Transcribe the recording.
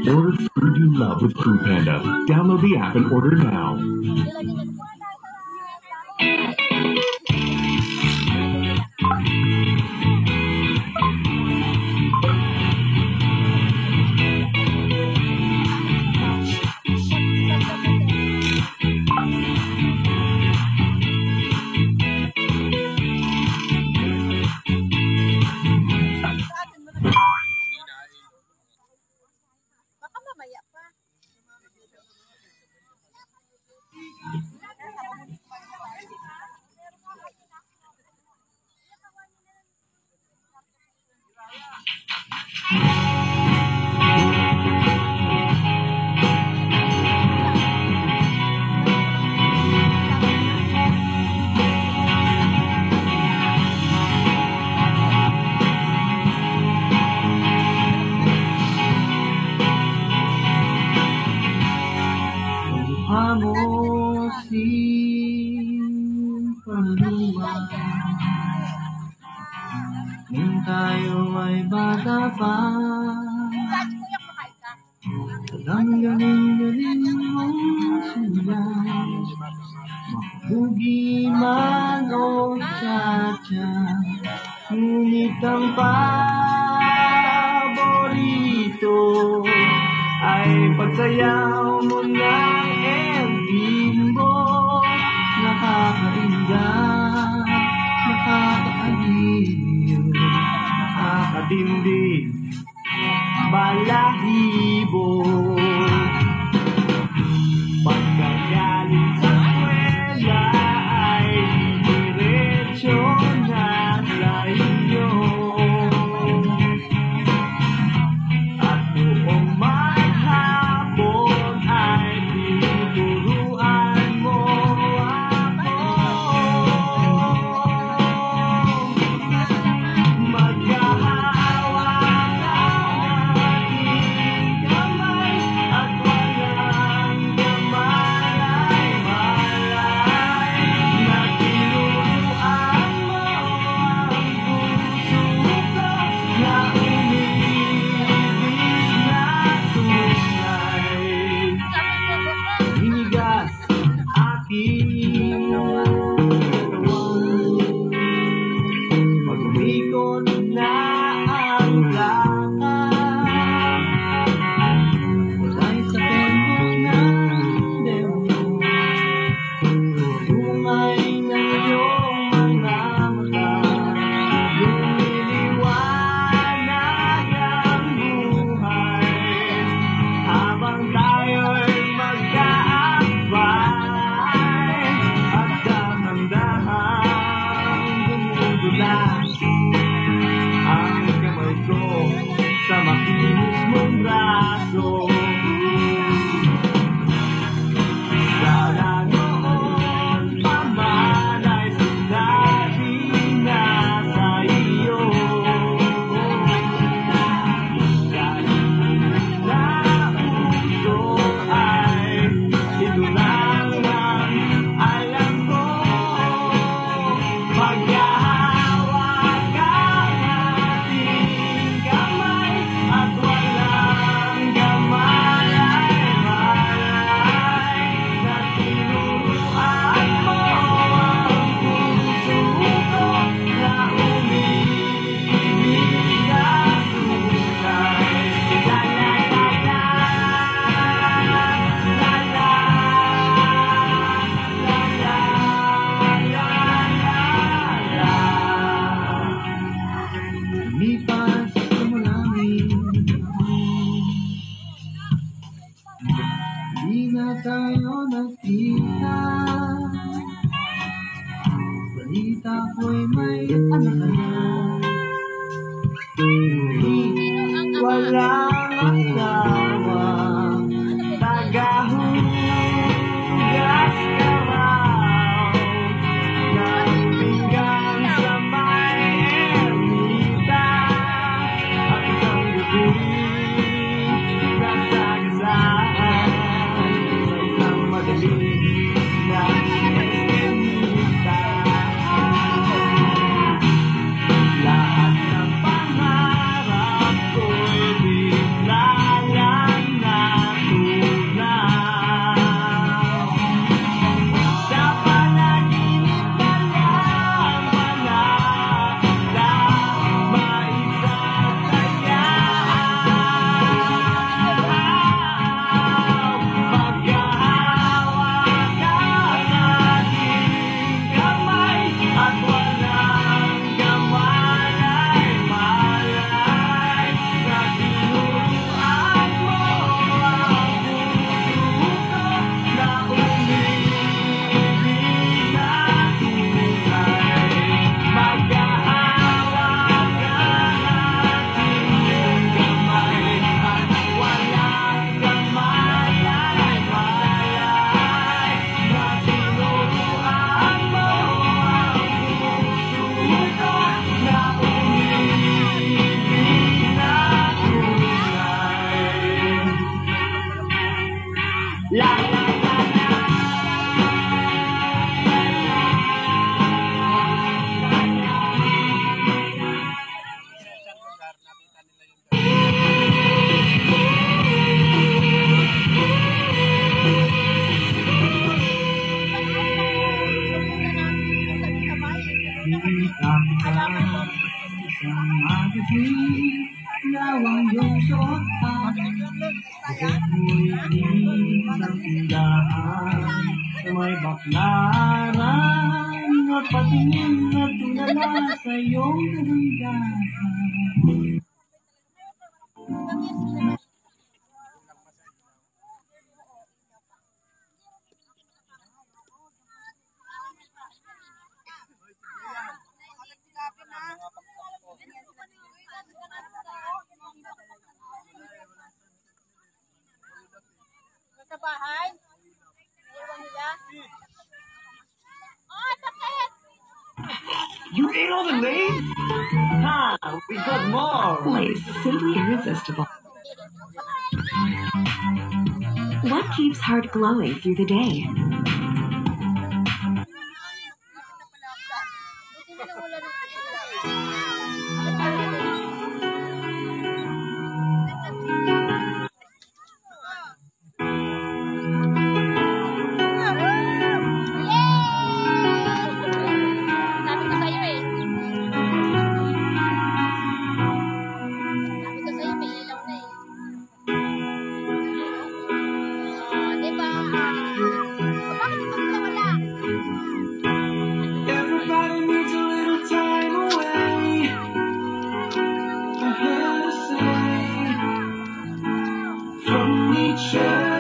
Order food you love with foodpanda. Download the app and order now. Nung tayo ay bata pa, ang galing-galing mong sundan, mabugi man o tsa-tsa, ngunit ang paborito ay pagsayaw mo ng El Bimbo. Nakakainga, nakakaaliw, nakakatindig, balahibo. Pagkagaling sa eskwela ay diretso na sa inyo, at buong maghapon ay tinuturuan mo ako. Magkahawak ang ating kamay at walang kamalay-malay, na tinuruan mo ang puso ko na umiibig na tunay. Inigas aking katawan, pag-umikot na ang lakad, walay sa tembok ng demo, tungay ng iyong mga mata, lumiliwanag ang buhay, habang tayo'y magkaakbay, at dahan-dahang dumudulas ang kamay ko sa makinis mong braso. Sana noon pa man ay sinabi na sa iyo, galing na puso ay ito lang ang alam ko. Maghahawak ang ating kamay at walang kamalay-malay, na tinuruan mo ang puso ko na umiibig na tunay. La la la la, la la la la. Lumipas sa malamig ako, di na tayo nagkita. Balita ko'y may anak ka na, walang asawa, tagahugas ka raw ng pinggan sa may ermita, at isang gabi nasagasaan sa isang madilim na eskinita. Lahat ng pangarap ko'y bigla isang tindahan sa may baklaran at patingin na tulala sa iyong kagandahan. Sa bahay? Iwan nila? Oh, sakit! You ate all the lace? Ha! We got more! Lace, simply irresistible. What keeps heart glowing through the day? Buti na lang wala ng sabi ko sa'yo eh. Sabi ko sa'yo, may ilaw na eh. Diba? Bakit ito nawala? Everybody needs a little time away. I heard her say from each other.